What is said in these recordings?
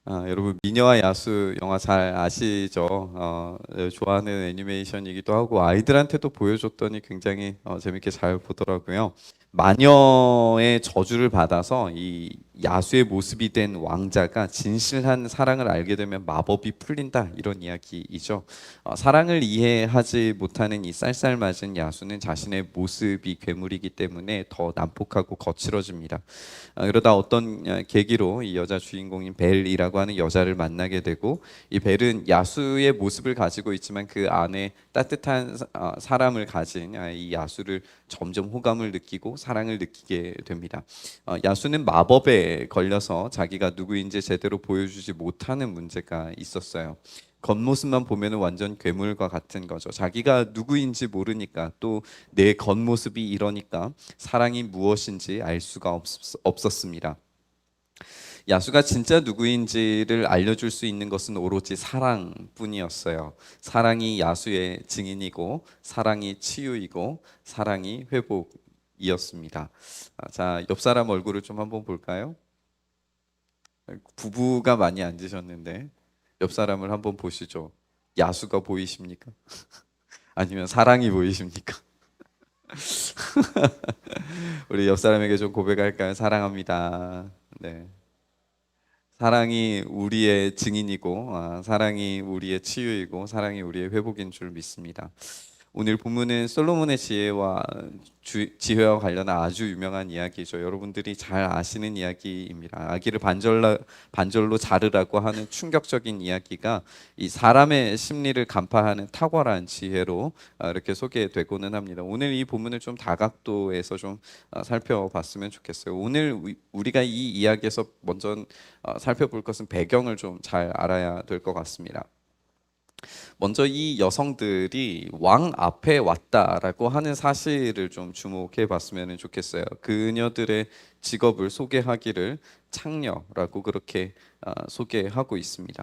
여러분 미녀와 야수 영화 잘 아시죠? 좋아하는 애니메이션이기도 하고 아이들한테도 보여줬더니 굉장히 재밌게 잘 보더라고요. 마녀의 저주를 받아서 이 야수의 모습이 된 왕자가 진실한 사랑을 알게 되면 마법이 풀린다, 이런 이야기이죠. 사랑을 이해하지 못하는 이 쌀쌀맞은 야수는 자신의 모습이 괴물이기 때문에 더 난폭하고 거칠어집니다. 그러다 어떤 계기로 이 여자 주인공인 벨이라고 하는 여자를 만나게 되고, 이 벨은 야수의 모습을 가지고 있지만 그 안에 따뜻한 사람을 가진 이 야수를 점점 호감을 느끼고 사랑을 느끼게 됩니다. 야수는 마법에 걸려서 자기가 누구인지 제대로 보여주지 못하는 문제가 있었어요. 겉모습만 보면 완전 괴물과 같은 거죠. 자기가 누구인지 모르니까, 또 내 겉모습이 이러니까 사랑이 무엇인지 알 수가 없었습니다. 야수가 진짜 누구인지를 알려줄 수 있는 것은 오로지 사랑뿐이었어요. 사랑이 야수의 증인이고, 사랑이 치유이고, 사랑이 회복이었습니다. 자, 옆 사람 얼굴을 좀 한번 볼까요? 부부가 많이 앉으셨는데 옆 사람을 한번 보시죠. 야수가 보이십니까? 아니면 사랑이 보이십니까? 우리 옆 사람에게 좀 고백할까요? 사랑합니다. 네. 사랑이 우리의 증인이고, 사랑이 우리의 치유이고, 사랑이 우리의 회복인 줄 믿습니다. 오늘 본문은 솔로몬의 지혜와 지혜와 관련한 아주 유명한 이야기죠. 여러분들이 잘 아시는 이야기입니다. 아기를 반절로 자르라고 하는 충격적인 이야기가 이 사람의 심리를 간파하는 탁월한 지혜로 이렇게 소개되고는 합니다. 오늘 이 본문을 좀 다각도에서 좀 살펴봤으면 좋겠어요. 오늘 우리가 이 이야기에서 먼저 살펴볼 것은 배경을 좀 잘 알아야 될 것 같습니다. 먼저 이 여성들이 왕 앞에 왔다라고 하는 사실을 좀 주목해 봤으면 좋겠어요. 그녀들의 직업을 소개하기를 창녀라고 그렇게 소개하고 있습니다.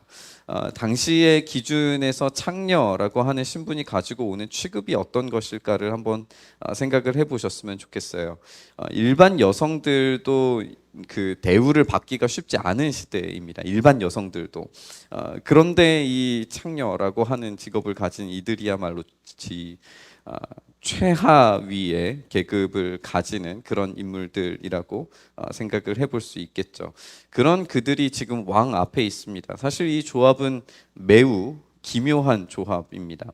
당시의 기준에서 창녀라고 하는 신분이 가지고 오는 취급이 어떤 것일까를 한번 생각을 해보셨으면 좋겠어요. 일반 여성들도 그 대우를 받기가 쉽지 않은 시대입니다. 일반 여성들도. 그런데 이 창녀라고 하는 직업을 가진 이들이야말로 최하위의 계급을 가지는 그런 인물들이라고 생각을 해볼 수 있겠죠. 그런 그들이 지금 왕 앞에 있습니다. 사실 이 조합은 매우 기묘한 조합입니다.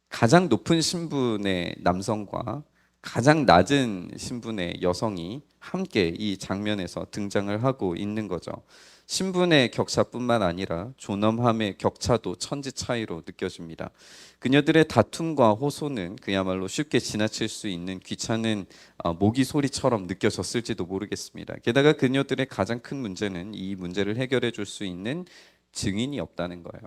가장 높은 신분의 남성과 가장 낮은 신분의 여성이 함께 이 장면에서 등장을 하고 있는 거죠. 신분의 격차뿐만 아니라 존엄함의 격차도 천지 차이로 느껴집니다. 그녀들의 다툼과 호소는 그야말로 쉽게 지나칠 수 있는 귀찮은 모기 소리처럼 느껴졌을지도 모르겠습니다. 게다가 그녀들의 가장 큰 문제는 이 문제를 해결해 줄 수 있는 증인이 없다는 거예요.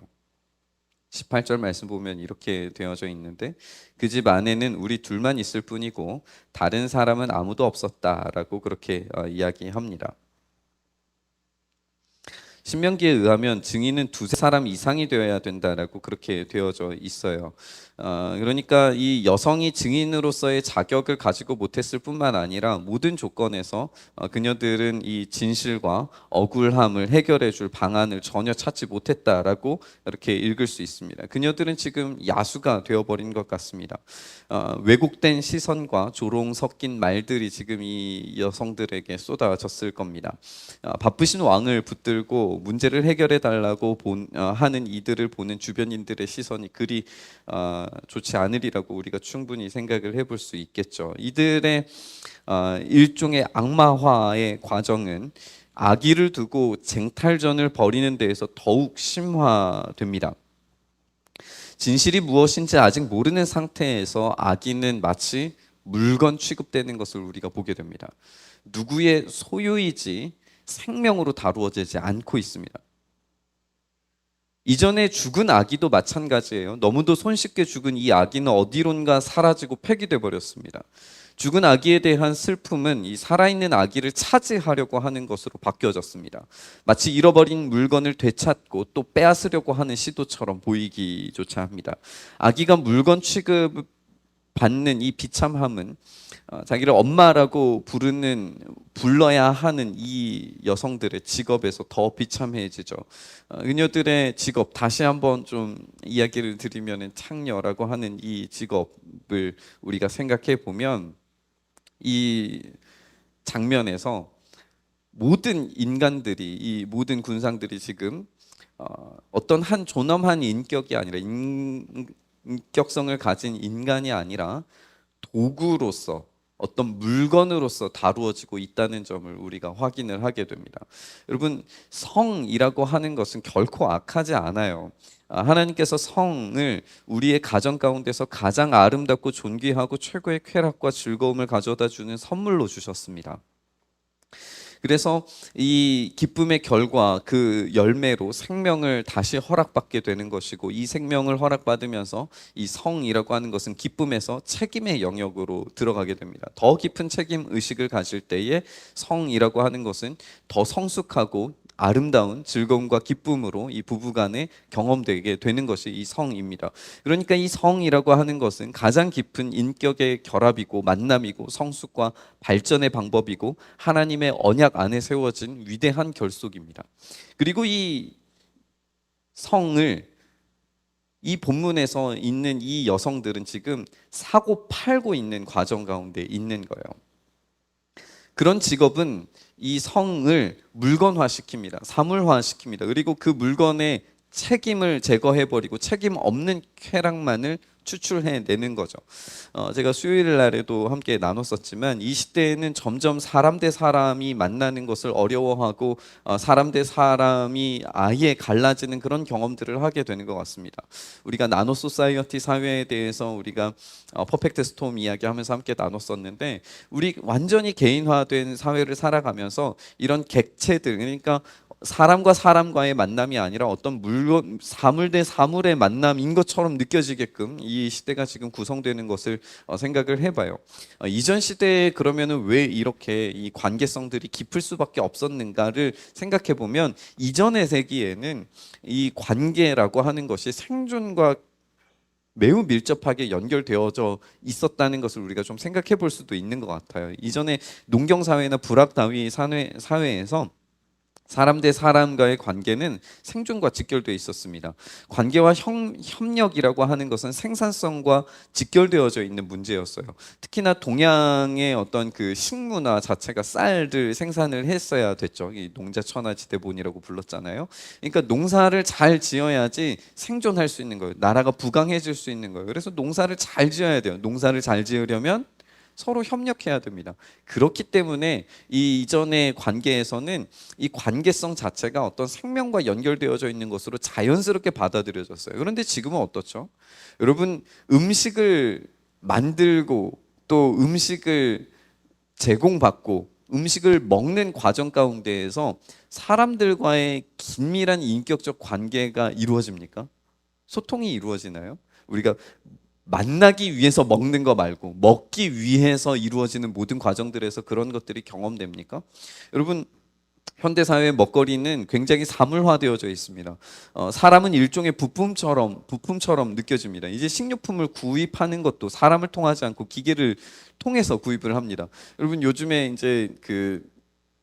18절 말씀 보면 이렇게 되어져 있는데, 그 집 안에는 우리 둘만 있을 뿐이고 다른 사람은 아무도 없었다라고 그렇게 이야기합니다. 신명기에 의하면 증인은 두세 사람 이상이 되어야 된다라고 그렇게 되어져 있어요. 그러니까 이 여성이 증인으로서의 자격을 가지고 못했을 뿐만 아니라 모든 조건에서 그녀들은 이 진실과 억울함을 해결해 줄 방안을 전혀 찾지 못했다라고 이렇게 읽을 수 있습니다. 그녀들은 지금 야수가 되어버린 것 같습니다. 왜곡된 시선과 조롱 섞인 말들이 지금 이 여성들에게 쏟아졌을 겁니다. 바쁘신 왕을 붙들고 문제를 해결해 달라고 하는 이들을 보는 주변인들의 시선이 그리 좋지 않으리라고 우리가 충분히 생각을 해볼 수 있겠죠. 이들의 일종의 악마화의 과정은 아기를 두고 쟁탈전을 벌이는 데에서 더욱 심화됩니다. 진실이 무엇인지 아직 모르는 상태에서 아기는 마치 물건 취급되는 것을 우리가 보게 됩니다. 누구의 소유이지 생명으로 다루어지지 않고 있습니다. 이전에 죽은 아기도 마찬가지예요. 너무도 손쉽게 죽은 이 아기는 어디론가 사라지고 폐기돼 버렸습니다. 죽은 아기에 대한 슬픔은 이 살아있는 아기를 차지하려고 하는 것으로 바뀌어졌습니다. 마치 잃어버린 물건을 되찾고 또 빼앗으려고 하는 시도처럼 보이기조차 합니다. 아기가 물건 취급을 받는 이 비참함은 자기를 엄마라고 불러야 하는 이 여성들의 직업에서 더 비참해지죠. 그녀들의 직업, 다시 한번 좀 이야기를 드리면 창녀라고 하는 이 직업을 우리가 생각해 보면 이 장면에서 모든 인간들이, 이 모든 군상들이 지금 어떤 한 존엄한 인격이 아니라 인격성을 가진 인간이 아니라 도구로서, 어떤 물건으로서 다루어지고 있다는 점을 우리가 확인을 하게 됩니다. 여러분, 성이라고 하는 것은 결코 악하지 않아요. 하나님께서 성을 우리의 가정 가운데서 가장 아름답고 존귀하고 최고의 쾌락과 즐거움을 가져다 주는 선물로 주셨습니다. 그래서 이 기쁨의 결과, 그 열매로 생명을 다시 허락받게 되는 것이고, 이 생명을 허락받으면서 이 성이라고 하는 것은 기쁨에서 책임의 영역으로 들어가게 됩니다. 더 깊은 책임 의식을 가질 때에 성이라고 하는 것은 더 성숙하고 아름다운 즐거움과 기쁨으로 이 부부간에 경험되게 되는 것이 이 성입니다. 그러니까 이 성이라고 하는 것은 가장 깊은 인격의 결합이고 만남이고 성숙과 발전의 방법이고 하나님의 언약 안에 세워진 위대한 결속입니다. 그리고 이 성을 이 본문에서 있는 이 여성들은 지금 사고 팔고 있는 과정 가운데 있는 거예요. 그런 직업은 이 성을 물건화시킵니다. 사물화시킵니다. 그리고 그 물건의 책임을 제거해버리고 책임 없는 쾌락만을 추출해내는 거죠. 제가 수요일 날에도 함께 나눴었지만 이 시대에는 점점 사람 대 사람이 만나는 것을 어려워하고 사람 대 사람이 아예 갈라지는 그런 경험들을 하게 되는 것 같습니다. 우리가 나노 소사이어티 사회에 대해서 우리가 퍼펙트 스톰 이야기하면서 함께 나눴었는데, 우리 완전히 개인화된 사회를 살아가면서 이런 객체들, 그러니까 사람과 사람과의 만남이 아니라 어떤 물건, 사물 대 사물의 만남인 것처럼 느껴지게끔 이 시대가 지금 구성되는 것을 생각을 해봐요. 이전 시대에 그러면은 왜 이렇게 이 관계성들이 깊을 수밖에 없었는가를 생각해 보면, 이전의 세기에는 이 관계라고 하는 것이 생존과 매우 밀접하게 연결되어져 있었다는 것을 우리가 좀 생각해 볼 수도 있는 것 같아요. 이전에 농경 사회나 불악 다위 사회에서 사람 대 사람과의 관계는 생존과 직결되어 있었습니다. 관계와 협력이라고 하는 것은 생산성과 직결되어져 있는 문제였어요. 특히나 동양의 어떤 그 식문화 자체가 쌀을 생산을 했어야 됐죠. 이 농자천하지대본이라고 불렀잖아요. 그러니까 농사를 잘 지어야지 생존할 수 있는 거예요. 나라가 부강해질 수 있는 거예요. 그래서 농사를 잘 지어야 돼요. 농사를 잘 지으려면 서로 협력해야 됩니다. 그렇기 때문에 이 이전의 관계에서는 이 관계성 자체가 어떤 생명과 연결되어져 있는 것으로 자연스럽게 받아들여졌어요. 그런데 지금은 어떻죠? 여러분, 음식을 만들고 또 음식을 제공받고 음식을 먹는 과정 가운데에서 사람들과의 긴밀한 인격적 관계가 이루어집니까? 소통이 이루어지나요? 우리가 만나기 위해서 먹는 거 말고 먹기 위해서 이루어지는 모든 과정들에서 그런 것들이 경험됩니까? 여러분, 현대사회의 먹거리는 굉장히 사물화되어져 있습니다. 사람은 일종의 부품처럼 느껴집니다. 이제 식료품을 구입하는 것도 사람을 통하지 않고 기계를 통해서 구입을 합니다. 여러분, 요즘에 이제 그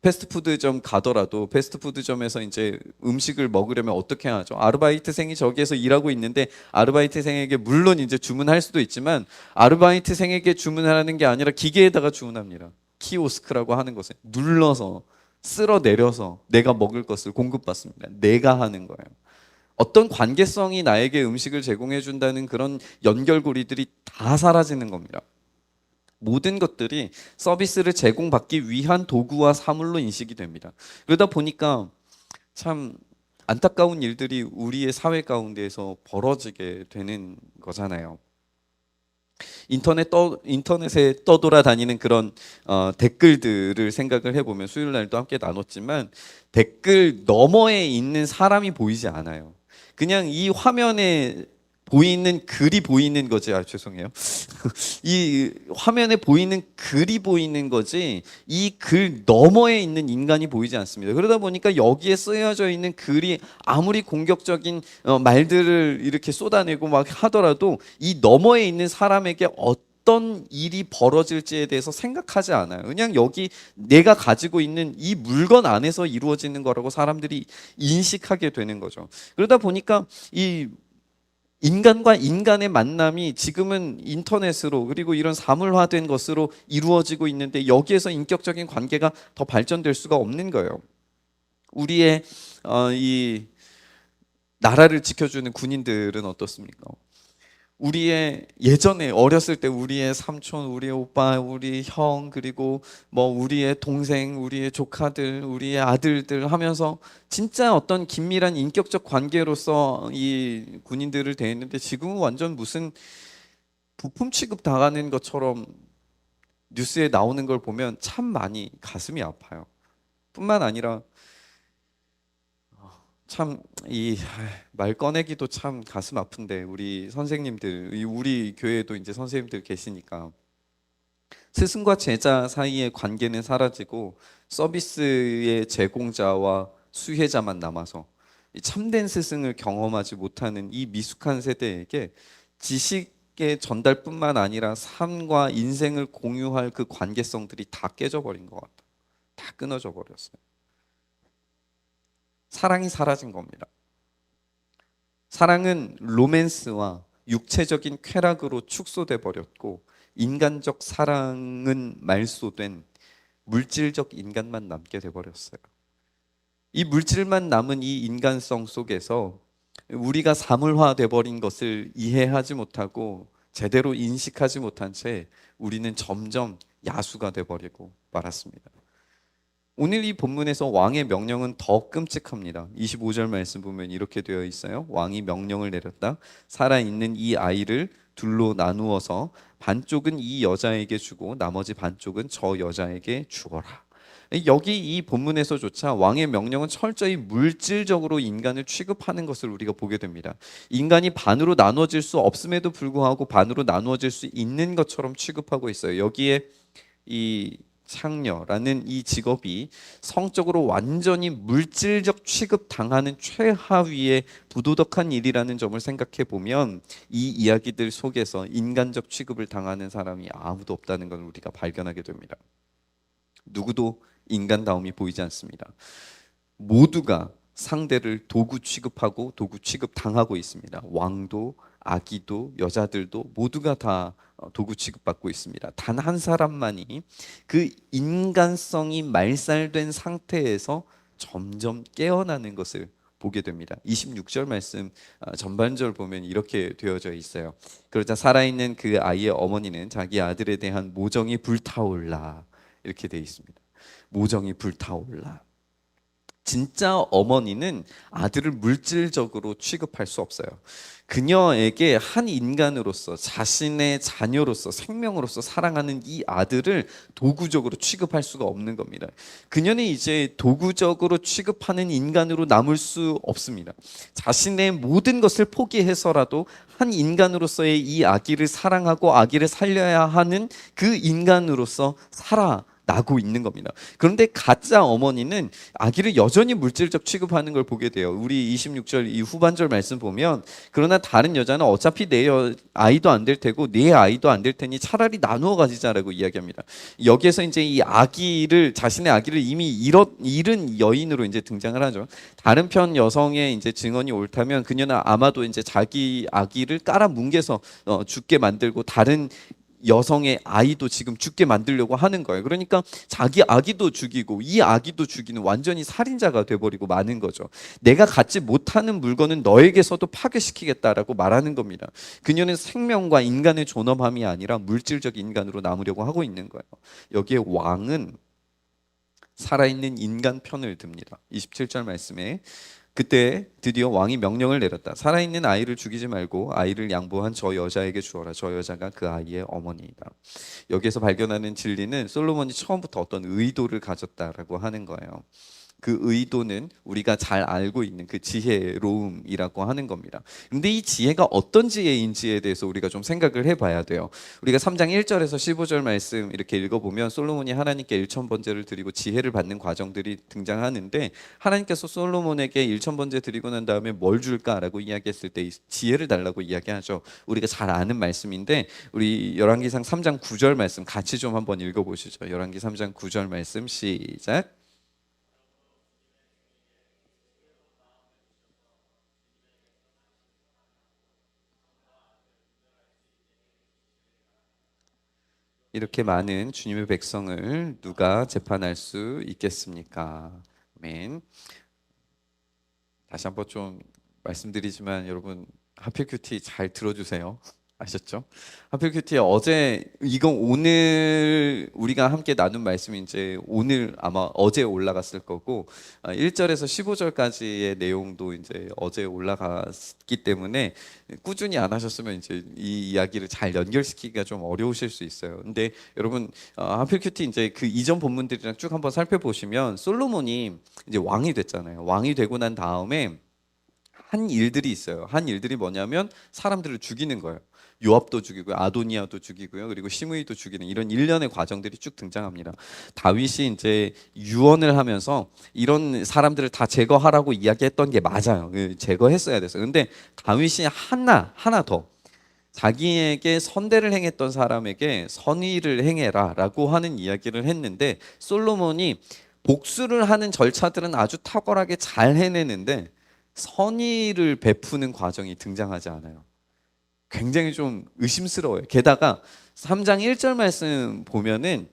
패스트푸드점 가더라도 패스트푸드점에서 이제 음식을 먹으려면 어떻게 하죠? 아르바이트생이 저기에서 일하고 있는데 아르바이트생에게 물론 이제 주문할 수도 있지만 아르바이트생에게 주문하는 게 아니라 기계에다가 주문합니다. 키오스크라고 하는 것을 눌러서 쓸어내려서 내가 먹을 것을 공급받습니다. 내가 하는 거예요. 어떤 관계성이 나에게 음식을 제공해 준다는 그런 연결고리들이 다 사라지는 겁니다. 모든 것들이 서비스를 제공받기 위한 도구와 사물로 인식이 됩니다. 그러다 보니까 참 안타까운 일들이 우리의 사회 가운데에서 벌어지게 되는 거잖아요. 인터넷에 떠돌아다니는 그런 댓글들을 생각을 해보면, 수요일 날도 함께 나눴지만 댓글 너머에 있는 사람이 보이지 않아요. 그냥 이 화면에 보이는 글이 보이는 거지. 죄송해요. 이 화면에 보이는 글이 보이는 거지 이 글 너머에 있는 인간이 보이지 않습니다. 그러다 보니까 여기에 쓰여져 있는 글이 아무리 공격적인 말들을 이렇게 쏟아내고 막 하더라도 이 너머에 있는 사람에게 어떤 일이 벌어질지에 대해서 생각하지 않아요. 그냥 여기 내가 가지고 있는 이 물건 안에서 이루어지는 거라고 사람들이 인식하게 되는 거죠. 그러다 보니까 이 인간과 인간의 만남이 지금은 인터넷으로 그리고 이런 사물화된 것으로 이루어지고 있는데 여기에서 인격적인 관계가 더 발전될 수가 없는 거예요. 우리의 이 나라를 지켜주는 군인들은 어떻습니까? 우리의 예전에 어렸을 때 우리의 삼촌, 우리의 오빠, 우리 형, 그리고 뭐 우리의 동생, 우리의 조카들, 우리의 아들들 하면서 진짜 어떤 긴밀한 인격적 관계로서 이 군인들을 대했는데 지금은 완전 무슨 부품 취급 당하는 것처럼 뉴스에 나오는 걸 보면 참 많이 가슴이 아파요. 뿐만 아니라 참 이 말 꺼내기도 참 가슴 아픈데 우리 선생님들 우리 교회에도 이제 선생님들 계시니까 스승과 제자 사이의 관계는 사라지고 서비스의 제공자와 수혜자만 남아서 이 참된 스승을 경험하지 못하는 이 미숙한 세대에게 지식의 전달뿐만 아니라 삶과 인생을 공유할 그 관계성들이 다 깨져버린 것 같아요. 다 끊어져 버렸어요. 사랑이 사라진 겁니다. 사랑은 로맨스와 육체적인 쾌락으로 축소돼 버렸고 인간적 사랑은 말소된 물질적 인간만 남게 돼 버렸어요. 이 물질만 남은 이 인간성 속에서 우리가 사물화돼 버린 것을 이해하지 못하고 제대로 인식하지 못한 채 우리는 점점 야수가 돼 버리고 말았습니다. 오늘 이 본문에서 왕의 명령은 더 끔찍합니다. 25절 말씀 보면 이렇게 되어 있어요. 왕이 명령을 내렸다. 살아있는 이 아이를 둘로 나누어서 반쪽은 이 여자에게 주고 나머지 반쪽은 저 여자에게 주어라. 여기 이 본문에서조차 왕의 명령은 철저히 물질적으로 인간을 취급하는 것을 우리가 보게 됩니다. 인간이 반으로 나누어질 수 없음에도 불구하고 반으로 나누어질 수 있는 것처럼 취급하고 있어요. 여기에 이 창녀라는 이 직업이 성적으로 완전히 물질적 취급 당하는 최하위의 부도덕한 일이라는 점을 생각해 보면 이 이야기들 속에서 인간적 취급을 당하는 사람이 아무도 없다는 걸 우리가 발견하게 됩니다. 누구도 인간다움이 보이지 않습니다. 모두가 상대를 도구 취급하고 도구 취급 당하고 있습니다. 왕도 아기도 여자들도 모두가 다 도구 취급받고 있습니다. 단 한 사람만이 그 인간성이 말살된 상태에서 점점 깨어나는 것을 보게 됩니다. 26절 말씀 전반절 보면 이렇게 되어져 있어요. 그러자 살아있는 그 아이의 어머니는 자기 아들에 대한 모정이 불타올라 이렇게 되어 있습니다. 모정이 불타올라. 진짜 어머니는 아들을 물질적으로 취급할 수 없어요. 그녀에게 한 인간으로서 자신의 자녀로서 생명으로서 사랑하는 이 아들을 도구적으로 취급할 수가 없는 겁니다. 그녀는 이제 도구적으로 취급하는 인간으로 남을 수 없습니다. 자신의 모든 것을 포기해서라도 한 인간으로서의 이 아기를 사랑하고 아기를 살려야 하는 그 인간으로서 살아나고 있는 겁니다. 그런데 가짜 어머니는 아기를 여전히 물질적 취급하는 걸 보게 돼요. 우리 26절 이 후반절 말씀 보면 그러나 다른 여자는 어차피 내 아이도 안 될 테고 내 아이도 안 될 테니 차라리 나누어 가지자라고 이야기합니다. 여기에서 이제 이 아기를 자신의 아기를 이미 잃은 여인으로 이제 등장을 하죠. 다른 편 여성의 이제 증언이 옳다면 그녀는 아마도 이제 자기 아기를 깔아 뭉개서 죽게 만들고 다른 여성의 아이도 지금 죽게 만들려고 하는 거예요. 그러니까 자기 아기도 죽이고 이 아기도 죽이는 완전히 살인자가 돼버리고 마는 거죠. 내가 갖지 못하는 물건은 너에게서도 파괴시키겠다라고 말하는 겁니다. 그녀는 생명과 인간의 존엄함이 아니라 물질적 인간으로 남으려고 하고 있는 거예요. 여기에 왕은 살아있는 인간 편을 듭니다. 27절 말씀에 그때 드디어 왕이 명령을 내렸다. 살아있는 아이를 죽이지 말고 아이를 양보한 저 여자에게 주어라. 저 여자가 그 아이의 어머니이다. 여기에서 발견하는 진리는 솔로몬이 처음부터 어떤 의도를 가졌다라고 하는 거예요. 그 의도는 우리가 잘 알고 있는 그 지혜로움이라고 하는 겁니다. 근데 이 지혜가 어떤 지혜인지에 대해서 우리가 좀 생각을 해봐야 돼요. 우리가 3장 1절에서 15절 말씀 이렇게 읽어보면 솔로몬이 하나님께 일천번제를 드리고 지혜를 받는 과정들이 등장하는데, 하나님께서 솔로몬에게 일천번제 드리고 난 다음에 뭘 줄까라고 이야기했을 때 지혜를 달라고 이야기하죠. 우리가 잘 아는 말씀인데, 우리 열왕기상 3장 9절 말씀 같이 좀 한번 읽어보시죠. 열왕기 3장 9절 말씀 시작. 이렇게 많은 주님의 백성을 누가 재판할 수 있겠습니까? 아멘. 다시 한번 좀 말씀드리지만 여러분, 하필 큐티 잘 들어주세요. 아셨죠? 하필 큐티 어제, 이건 오늘 우리가 함께 나눈 말씀이 이제 오늘 아마 어제 올라갔을 거고, 1절에서 15절까지의 내용도 이제 어제 올라갔기 때문에 꾸준히 안 하셨으면 이제 이 이야기를 잘 연결시키기가 좀 어려우실 수 있어요. 근데 여러분, 하필 큐티 이제 그 이전 본문들이랑 쭉 한번 살펴보시면 솔로몬이 이제 왕이 됐잖아요. 왕이 되고 난 다음에 한 일들이 있어요. 한 일들이 뭐냐면 사람들을 죽이는 거예요. 요압도 죽이고요, 아도니아도 죽이고요, 그리고 시므이도 죽이는 이런 일련의 과정들이 쭉 등장합니다. 다윗이 이제 유언을 하면서 이런 사람들을 다 제거하라고 이야기했던 게 맞아요. 제거했어야 됐어요. 근데 다윗이 하나 더 자기에게 선대를 행했던 사람에게 선의를 행해라라고 하는 이야기를 했는데, 솔로몬이 복수를 하는 절차들은 아주 탁월하게 잘 해내는데 선의를 베푸는 과정이 등장하지 않아요. 굉장히 좀 의심스러워요. 게다가 3장 1절 말씀 보면은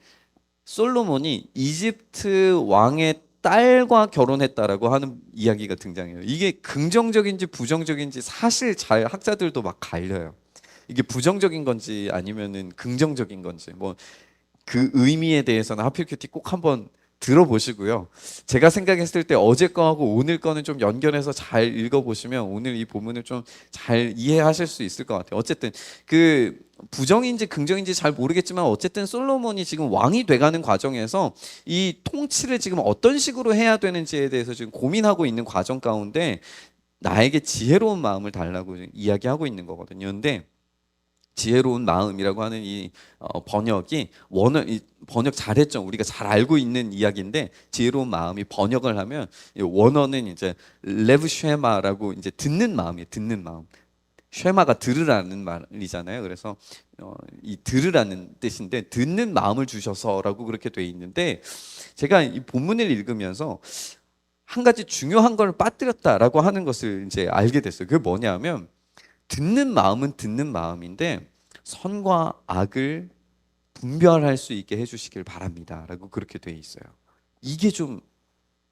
솔로몬이 이집트 왕의 딸과 결혼했다라고 하는 이야기가 등장해요. 이게 긍정적인지 부정적인지 사실 잘 학자들도 막 갈려요. 이게 부정적인 건지 아니면은 긍정적인 건지, 뭐 그 의미에 대해서는 하필 큐티 꼭 한번 들어보시고요. 제가 생각했을 때 어제 거하고 오늘 거는 좀 연결해서 잘 읽어보시면 오늘 이 본문을 좀 잘 이해하실 수 있을 것 같아요. 어쨌든 그 부정인지 긍정인지 잘 모르겠지만 어쨌든 솔로몬이 지금 왕이 돼가는 과정에서 이 통치를 지금 어떤 식으로 해야 되는지에 대해서 지금 고민하고 있는 과정 가운데 나에게 지혜로운 마음을 달라고 이야기하고 있는 거거든요. 근데 지혜로운 마음이라고 하는 이 번역이 번역 잘했죠. 우리가 잘 알고 있는 이야기인데, 지혜로운 마음이 번역을 하면 원어는 이제 레브 쉐마라고, 이제 듣는 마음이에요. 듣는 마음. 쉐마가 들으라는 말이잖아요. 그래서 이 들으라는 뜻인데 듣는 마음을 주셔서라고 그렇게 돼 있는데, 제가 이 본문을 읽으면서 한 가지 중요한 걸 빠뜨렸다라고 하는 것을 이제 알게 됐어요. 그게 뭐냐면, 듣는 마음은 듣는 마음인데 선과 악을 분별할 수 있게 해주시길 바랍니다라고 그렇게 돼 있어요. 이게 좀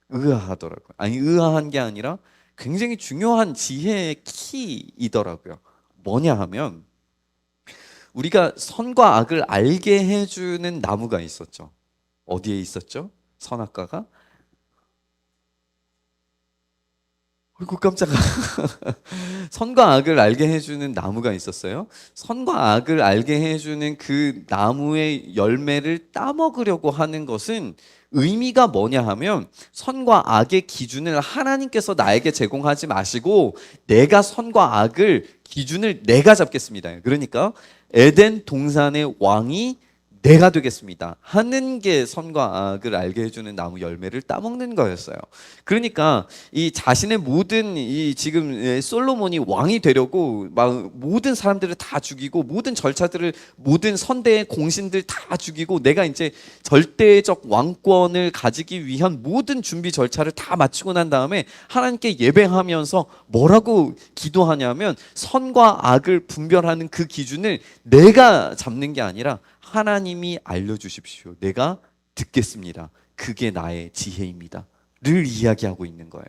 의아하더라고요. 아니, 의아한 게 아니라 굉장히 중요한 지혜의 키이더라고요. 뭐냐 하면, 우리가 선과 악을 알게 해주는 나무가 있었죠. 어디에 있었죠? 선악과가? 어이구 깜짝아. 선과 악을 알게 해주는 나무가 있었어요. 선과 악을 알게 해주는 그 나무의 열매를 따먹으려고 하는 것은 의미가 뭐냐 하면, 선과 악의 기준을 하나님께서 나에게 제공하지 마시고 내가 선과 악을 기준을 내가 잡겠습니다. 그러니까 에덴 동산의 왕이 내가 되겠습니다 하는 게 선과 악을 알게 해주는 나무 열매를 따먹는 거였어요. 그러니까 이 자신의 모든 이 지금 솔로몬이 왕이 되려고 막 모든 사람들을 다 죽이고 모든 절차들을, 모든 선대의 공신들 다 죽이고 내가 이제 절대적 왕권을 가지기 위한 모든 준비 절차를 다 마치고 난 다음에 하나님께 예배하면서 뭐라고 기도하냐면, 선과 악을 분별하는 그 기준을 내가 잡는 게 아니라 하나님이 알려주십시오. 내가 듣겠습니다. 그게 나의 지혜입니다. 를 이야기하고 있는 거예요.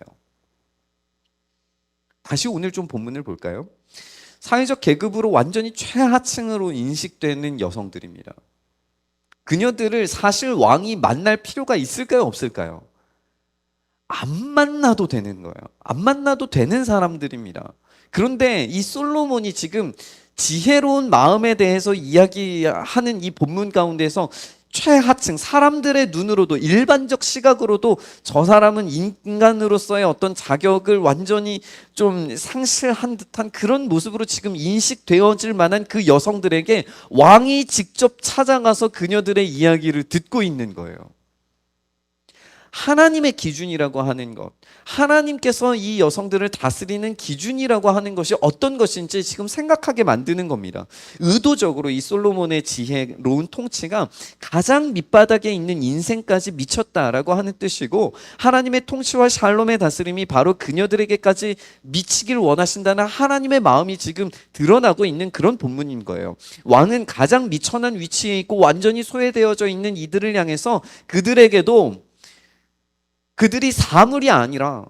다시 오늘 좀 본문을 볼까요? 사회적 계급으로 완전히 최하층으로 인식되는 여성들입니다. 그녀들을 사실 왕이 만날 필요가 있을까요? 없을까요? 안 만나도 되는 거예요. 안 만나도 되는 사람들입니다. 그런데 이 솔로몬이 지금 지혜로운 마음에 대해서 이야기하는 이 본문 가운데서 최하층 사람들의 눈으로도 일반적 시각으로도 저 사람은 인간으로서의 어떤 자격을 완전히 좀 상실한 듯한 그런 모습으로 지금 인식되어질 만한 그 여성들에게 왕이 직접 찾아가서 그녀들의 이야기를 듣고 있는 거예요. 하나님의 기준이라고 하는 것, 하나님께서 이 여성들을 다스리는 기준이라고 하는 것이 어떤 것인지 지금 생각하게 만드는 겁니다. 의도적으로 이 솔로몬의 지혜로운 통치가 가장 밑바닥에 있는 인생까지 미쳤다라고 하는 뜻이고, 하나님의 통치와 샬롬의 다스림이 바로 그녀들에게까지 미치길 원하신다는 하나님의 마음이 지금 드러나고 있는 그런 본문인 거예요. 왕은 가장 미천한 위치에 있고 완전히 소외되어져 있는 이들을 향해서 그들이 사물이 아니라,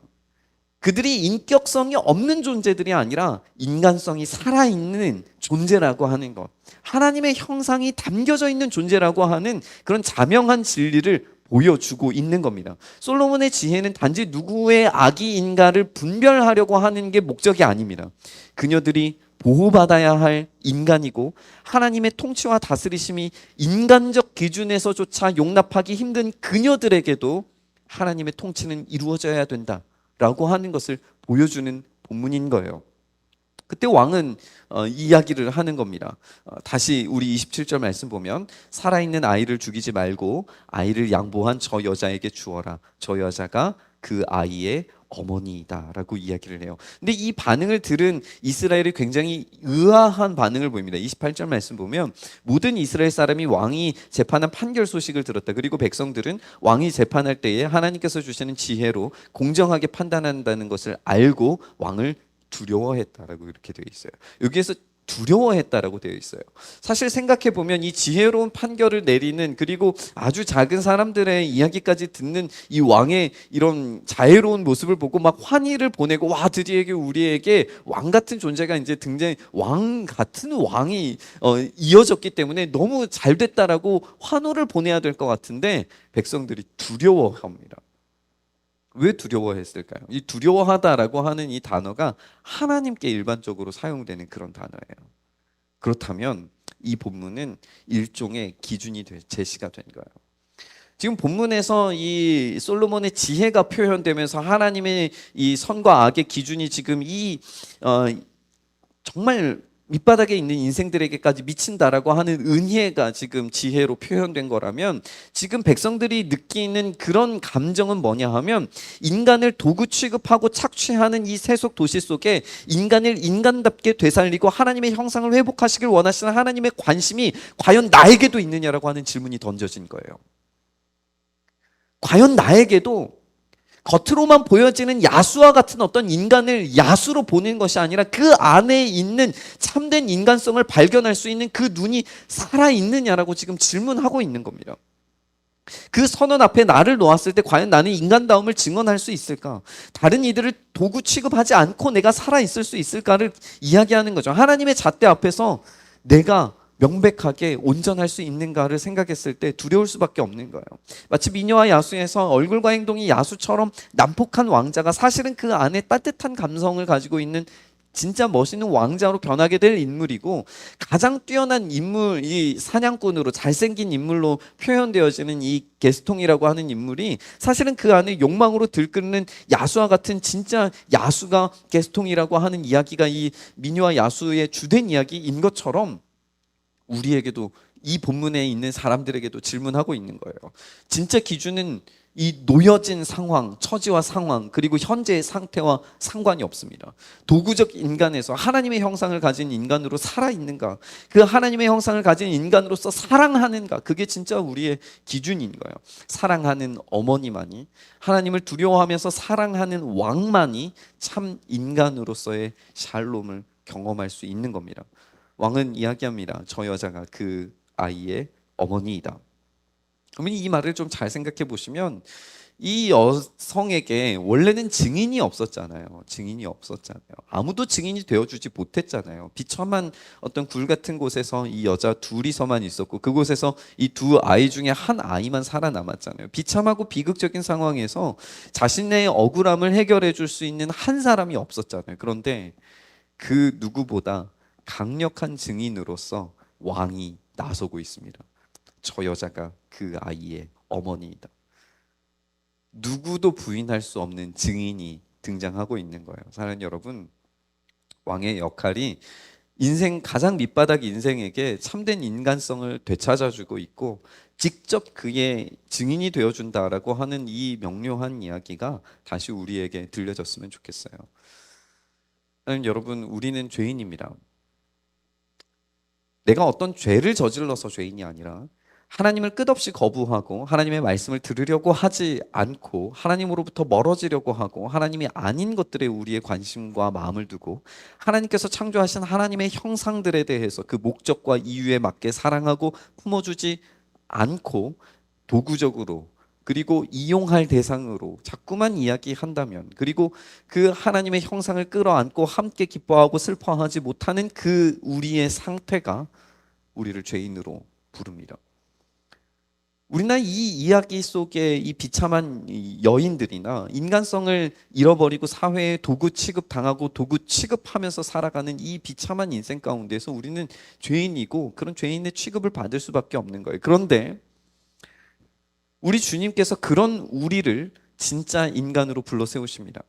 그들이 인격성이 없는 존재들이 아니라 인간성이 살아있는 존재라고 하는 것, 하나님의 형상이 담겨져 있는 존재라고 하는 그런 자명한 진리를 보여주고 있는 겁니다. 솔로몬의 지혜는 단지 누구의 악이인가를 분별하려고 하는 게 목적이 아닙니다. 그녀들이 보호받아야 할 인간이고 하나님의 통치와 다스리심이 인간적 기준에서조차 용납하기 힘든 그녀들에게도 하나님의 통치는 이루어져야 된다라고 하는 것을 보여주는 본문인 거예요. 그때 왕은 이야기를 하는 겁니다. 다시 우리 27절 말씀 보면, 살아있는 아이를 죽이지 말고 아이를 양보한 저 여자에게 주어라. 저 여자가 그 아이의 어머니이다 라고 이야기를 해요. 근데 이 반응을 들은 이스라엘이 굉장히 의아한 반응을 보입니다. 28절 말씀 보면, 모든 이스라엘 사람이 왕이 재판한 판결 소식을 들었다. 그리고 백성들은 왕이 재판할 때에 하나님께서 주시는 지혜로 공정하게 판단한다는 것을 알고 왕을 두려워했다라고 이렇게 되어 있어요. 여기에서 두려워했다라고 되어 있어요. 사실 생각해 보면 이 지혜로운 판결을 내리는, 그리고 아주 작은 사람들의 이야기까지 듣는 이 왕의 이런 자애로운 모습을 보고 막 환희를 보내고, 와, 드디어 우리에게 왕 같은 존재가 이제 등장, 왕 같은 왕이 이어졌기 때문에 너무 잘 됐다라고 환호를 보내야 될 것 같은데 백성들이 두려워합니다. 왜 두려워했을까요? 이 두려워하다라고 하는 이 단어가 하나님께 일반적으로 사용되는 그런 단어예요. 그렇다면 이 본문은 일종의 기준이 제시가 된 거예요. 지금 본문에서 이 솔로몬의 지혜가 표현되면서 하나님의 이 선과 악의 기준이 지금 정말 밑바닥에 있는 인생들에게까지 미친다라고 하는 은혜가 지금 지혜로 표현된 거라면, 지금 백성들이 느끼는 그런 감정은 뭐냐 하면, 인간을 도구 취급하고 착취하는 이 세속 도시 속에 인간을 인간답게 되살리고 하나님의 형상을 회복하시길 원하시는 하나님의 관심이 과연 나에게도 있느냐라고 하는 질문이 던져진 거예요. 과연 나에게도 겉으로만 보여지는 야수와 같은 어떤 인간을 야수로 보는 것이 아니라 그 안에 있는 참된 인간성을 발견할 수 있는 그 눈이 살아있느냐라고 지금 질문하고 있는 겁니다. 그 선언 앞에 나를 놓았을 때 과연 나는 인간다움을 증언할 수 있을까? 다른 이들을 도구 취급하지 않고 내가 살아있을 수 있을까를 이야기하는 거죠. 하나님의 잣대 앞에서 내가 명백하게 온전할 수 있는가를 생각했을 때 두려울 수밖에 없는 거예요. 마치 미녀와 야수에서 얼굴과 행동이 야수처럼 난폭한 왕자가 사실은 그 안에 따뜻한 감성을 가지고 있는 진짜 멋있는 왕자로 변하게 될 인물이고, 가장 뛰어난 인물, 이 사냥꾼으로 잘생긴 인물로 표현되어지는 이 게스통이라고 하는 인물이 사실은 그 안에 욕망으로 들끓는 야수와 같은 진짜 야수가 게스통이라고 하는 이야기가 이 미녀와 야수의 주된 이야기인 것처럼, 우리에게도 이 본문에 있는 사람들에게도 질문하고 있는 거예요. 진짜 기준은 이 놓여진 상황, 처지와 상황, 그리고 현재의 상태와 상관이 없습니다. 도구적 인간에서 하나님의 형상을 가진 인간으로 살아있는가, 그 하나님의 형상을 가진 인간으로서 사랑하는가, 그게 진짜 우리의 기준인 거예요. 사랑하는 어머니만이, 하나님을 두려워하면서 사랑하는 왕만이 참 인간으로서의 샬롬을 경험할 수 있는 겁니다. 왕은 이야기합니다. 저 여자가 그 아이의 어머니이다. 그러면 이 말을 좀 잘 생각해 보시면, 이 여성에게 원래는 증인이 없었잖아요. 아무도 증인이 되어주지 못했잖아요. 비참한 어떤 굴 같은 곳에서 이 여자 둘이서만 있었고, 그곳에서 이 두 아이 중에 한 아이만 살아남았잖아요. 비참하고 비극적인 상황에서 자신의 억울함을 해결해 줄 수 있는 한 사람이 없었잖아요. 그런데 그 누구보다 강력한 증인으로서 왕이 나서고 있습니다. 저 여자가 그 아이의 어머니이다. 누구도 부인할 수 없는 증인이 등장하고 있는 거예요. 사랑하는 여러분, 왕의 역할이 인생 가장 밑바닥 인생에게 참된 인간성을 되찾아주고 있고 직접 그의 증인이 되어준다라고 하는 이 명료한 이야기가 다시 우리에게 들려졌으면 좋겠어요. 여러분, 우리는 죄인입니다. 내가 어떤 죄를 저질러서 죄인이 아니라 하나님을 끝없이 거부하고 하나님의 말씀을 들으려고 하지 않고 하나님으로부터 멀어지려고 하고 하나님이 아닌 것들에 우리의 관심과 마음을 두고 하나님께서 창조하신 하나님의 형상들에 대해서 그 목적과 이유에 맞게 사랑하고 품어주지 않고 도구적으로 그리고 이용할 대상으로 자꾸만 이야기한다면, 그리고 그 하나님의 형상을 끌어안고 함께 기뻐하고 슬퍼하지 못하는 그 우리의 상태가 우리를 죄인으로 부릅니다. 우리나 이 이야기 속에 이 비참한 여인들이나 인간성을 잃어버리고 사회에 도구 취급당하고 도구 취급하면서 살아가는 이 비참한 인생 가운데서 우리는 죄인이고 그런 죄인의 취급을 받을 수밖에 없는 거예요. 그런데 우리 주님께서 그런 우리를 진짜 인간으로 불러 세우십니다.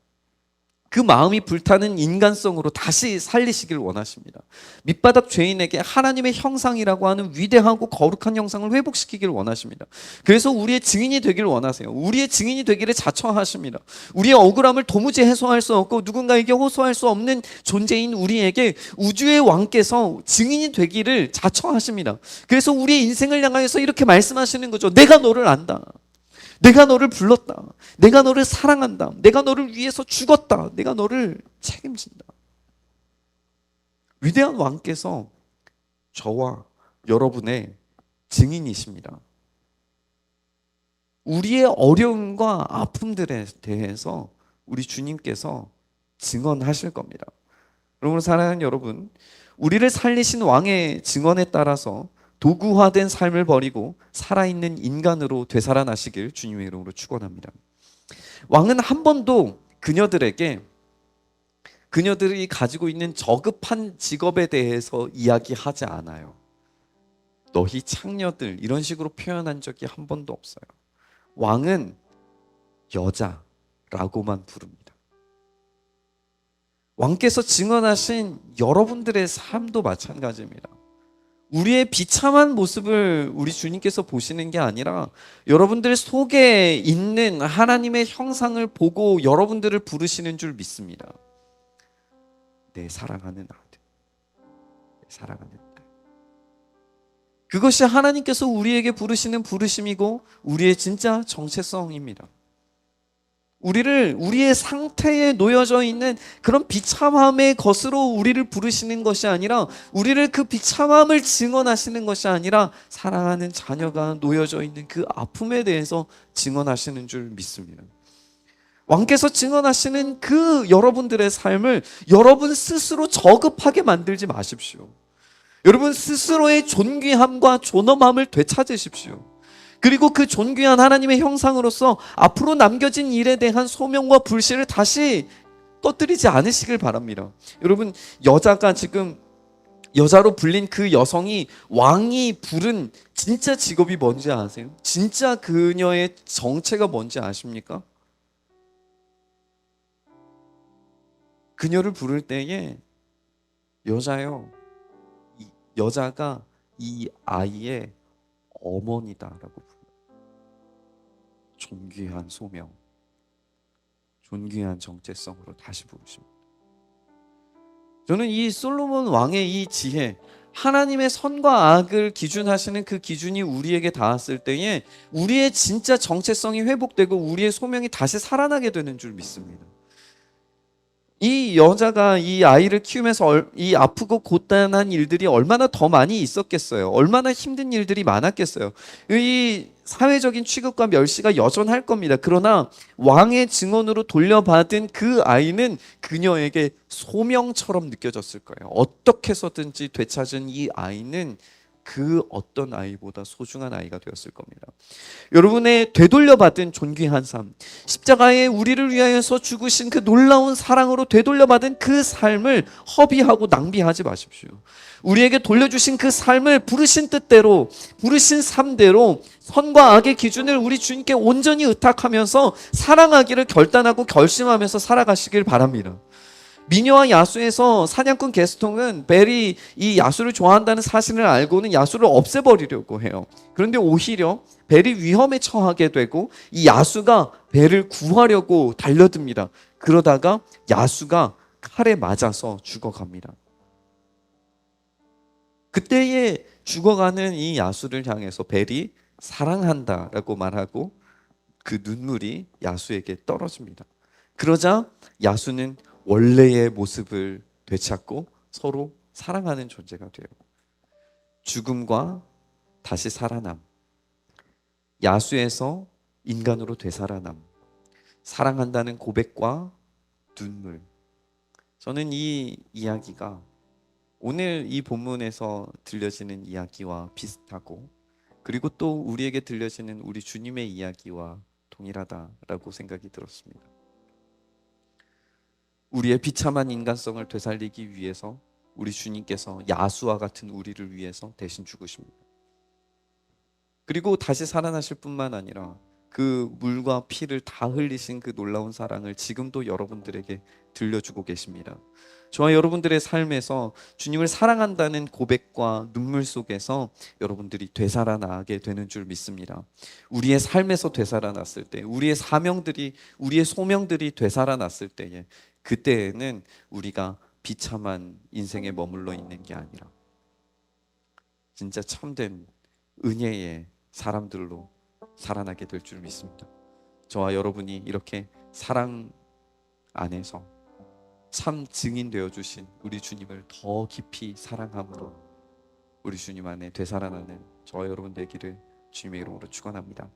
그 마음이 불타는 인간성으로 다시 살리시길 원하십니다. 밑바닥 죄인에게 하나님의 형상이라고 하는 위대하고 거룩한 형상을 회복시키길 원하십니다. 그래서 우리의 증인이 되길 원하세요. 우리의 증인이 되기를 자처하십니다. 우리의 억울함을 도무지 해소할 수 없고 누군가에게 호소할 수 없는 존재인 우리에게 우주의 왕께서 증인이 되기를 자처하십니다. 그래서 우리의 인생을 향하여서 이렇게 말씀하시는 거죠. 내가 너를 안다. 내가 너를 불렀다. 내가 너를 사랑한다. 내가 너를 위해서 죽었다. 내가 너를 책임진다. 위대한 왕께서 저와 여러분의 증인이십니다. 우리의 어려움과 아픔들에 대해서 우리 주님께서 증언하실 겁니다. 여러분, 사랑하는 여러분, 우리를 살리신 왕의 증언에 따라서 도구화된 삶을 버리고 살아있는 인간으로 되살아나시길 주님의 이름으로 축원합니다. 왕은 한 번도 그녀들에게 그녀들이 가지고 있는 저급한 직업에 대해서 이야기하지 않아요. 너희 창녀들 이런 식으로 표현한 적이 한 번도 없어요. 왕은 여자라고만 부릅니다. 왕께서 증언하신 여러분들의 삶도 마찬가지입니다. 우리의 비참한 모습을 우리 주님께서 보시는 게 아니라 여러분들 속에 있는 하나님의 형상을 보고 여러분들을 부르시는 줄 믿습니다. 내 사랑하는 아들, 내 사랑하는 딸. 그것이 하나님께서 우리에게 부르시는 부르심이고 우리의 진짜 정체성입니다. 우리의 상태에 놓여져 있는 그런 비참함의 것으로 우리를 부르시는 것이 아니라 우리를 그 비참함을 증언하시는 것이 아니라 사랑하는 자녀가 놓여져 있는 그 아픔에 대해서 증언하시는 줄 믿습니다. 왕께서 증언하시는 그 여러분들의 삶을 여러분 스스로 저급하게 만들지 마십시오. 여러분 스스로의 존귀함과 존엄함을 되찾으십시오. 그리고 그 존귀한 하나님의 형상으로서 앞으로 남겨진 일에 대한 소명과 불신을 다시 꺼뜨리지 않으시길 바랍니다. 여러분, 여자가 지금 여자로 불린 그 여성이 왕이 부른 진짜 직업이 뭔지 아세요? 진짜 그녀의 정체가 뭔지 아십니까? 그녀를 부를 때에 여자요, 여자가 이 아이의 어머니다라고 불러요. 존귀한 소명, 존귀한 정체성으로 다시 부르십니다. 저는 이 솔로몬 왕의 이 지혜, 하나님의 선과 악을 기준하시는 그 기준이 우리에게 닿았을 때에 우리의 진짜 정체성이 회복되고 우리의 소명이 다시 살아나게 되는 줄 믿습니다. 이 여자가 이 아이를 키우면서 이 아프고 고단한 일들이 얼마나 더 많이 있었겠어요. 얼마나 힘든 일들이 많았겠어요. 이 사회적인 취급과 멸시가 여전할 겁니다. 그러나 왕의 증언으로 돌려받은 그 아이는 그녀에게 소명처럼 느껴졌을 거예요. 어떻게 해서든지 되찾은 이 아이는 그 어떤 아이보다 소중한 아이가 되었을 겁니다. 여러분의 되돌려받은 존귀한 삶, 십자가에 우리를 위하여서 죽으신 그 놀라운 사랑으로 되돌려받은 그 삶을 허비하고 낭비하지 마십시오. 우리에게 돌려주신 그 삶을 부르신 뜻대로, 부르신 삶대로 선과 악의 기준을 우리 주님께 온전히 의탁하면서 사랑하기를 결단하고 결심하면서 살아가시길 바랍니다. 미녀와 야수에서 사냥꾼 게스통은 벨이 이 야수를 좋아한다는 사실을 알고는 야수를 없애버리려고 해요. 그런데 오히려 벨이 위험에 처하게 되고 이 야수가 벨을 구하려고 달려듭니다. 그러다가 야수가 칼에 맞아서 죽어갑니다. 그때에 죽어가는 이 야수를 향해서 벨이 사랑한다라고 말하고 그 눈물이 야수에게 떨어집니다. 그러자 야수는 원래의 모습을 되찾고 서로 사랑하는 존재가 돼요. 죽음과 다시 살아남, 야수에서 인간으로 되살아남, 사랑한다는 고백과 눈물. 저는 이 이야기가 오늘 이 본문에서 들려지는 이야기와 비슷하고, 그리고 또 우리에게 들려지는 우리 주님의 이야기와 동일하다라고 생각이 들었습니다. 우리의 비참한 인간성을 되살리기 위해서 우리 주님께서 야수와 같은 우리를 위해서 대신 죽으십니다. 그리고 다시 살아나실 뿐만 아니라 그 물과 피를 다 흘리신 그 놀라운 사랑을 지금도 여러분들에게 들려주고 계십니다. 저와 여러분들의 삶에서 주님을 사랑한다는 고백과 눈물 속에서 여러분들이 되살아나게 되는 줄 믿습니다. 우리의 삶에서 되살아났을 때, 우리의 사명들이, 우리의 소명들이 되살아났을 때에, 그때에는 우리가 비참한 인생에 머물러 있는 게 아니라 진짜 참된 은혜의 사람들로 살아나게 될 줄 믿습니다. 저와 여러분이 이렇게 사랑 안에서 참 증인 되어 주신 우리 주님을 더 깊이 사랑함으로 우리 주님 안에 되살아나는 저와 여러분 되기를 주님의 이름으로 축원합니다.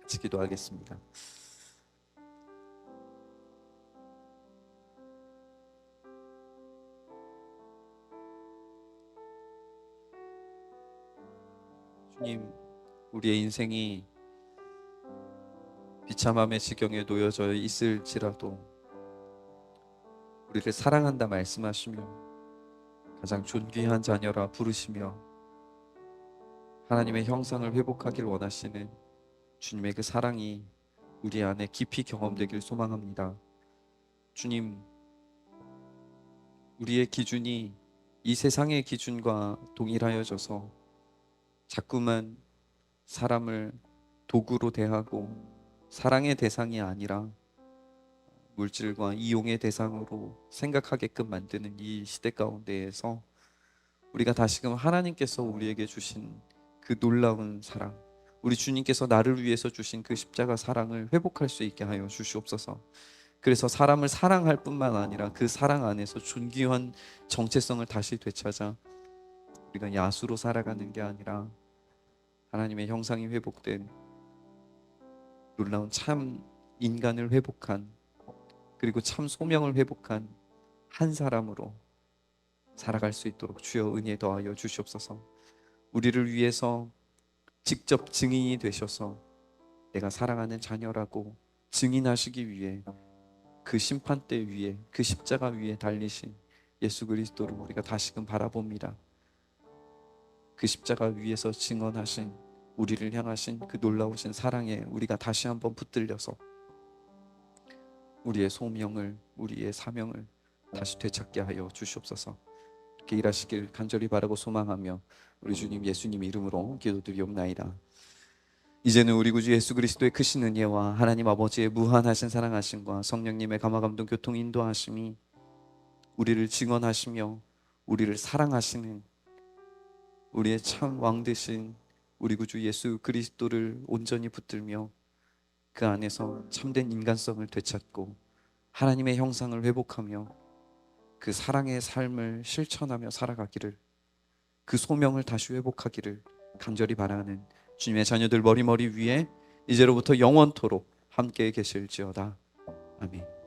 같이 기도하겠습니다. 주님, 우리의 인생이 비참함의 지경에 놓여져 있을지라도 우리를 사랑한다 말씀하시며 가장 존귀한 자녀라 부르시며 하나님의 형상을 회복하길 원하시는 주님의 그 사랑이 우리 안에 깊이 경험되길 소망합니다. 주님, 우리의 기준이 이 세상의 기준과 동일하여져서 자꾸만 사람을 도구로 대하고 사랑의 대상이 아니라 물질과 이용의 대상으로 생각하게끔 만드는 이 시대 가운데에서 우리가 다시금 하나님께서 우리에게 주신 그 놀라운 사랑, 우리 주님께서 나를 위해서 주신 그 십자가 사랑을 회복할 수 있게 하여 주시옵소서. 그래서 사람을 사랑할 뿐만 아니라 그 사랑 안에서 존귀한 정체성을 다시 되찾아 우리가 야수로 살아가는 게 아니라 하나님의 형상이 회복된 놀라운 참 인간을 회복한, 그리고 참 소명을 회복한 한 사람으로 살아갈 수 있도록 주여 은혜 더하여 주시옵소서. 우리를 위해서 직접 증인이 되셔서 내가 사랑하는 자녀라고 증인하시기 위해 그 심판대 위에, 그 십자가 위에 달리신 예수 그리스도를 우리가 다시금 바라봅니다. 그 십자가 위에서 증언하신, 우리를 향하신 그 놀라우신 사랑에 우리가 다시 한번 붙들려서 우리의 소명을, 우리의 사명을 다시 되찾게 하여 주시옵소서. 이렇게 일하시길 간절히 바라고 소망하며 우리 주님 예수님 이름으로 기도드리옵나이다. 이제는 우리 구주 예수 그리스도의 크신 은혜와 하나님 아버지의 무한하신 사랑하심과 성령님의 감화감동 교통 인도하심이 우리를 증언하시며 우리를 사랑하시는 우리의 참 왕 되신 우리 구주 예수 그리스도를 온전히 붙들며 그 안에서 참된 인간성을 되찾고 하나님의 형상을 회복하며 그 사랑의 삶을 실천하며 살아가기를, 그 소명을 다시 회복하기를 간절히 바라는 주님의 자녀들 머리머리 위에 이제로부터 영원토록 함께 계실지어다. 아멘.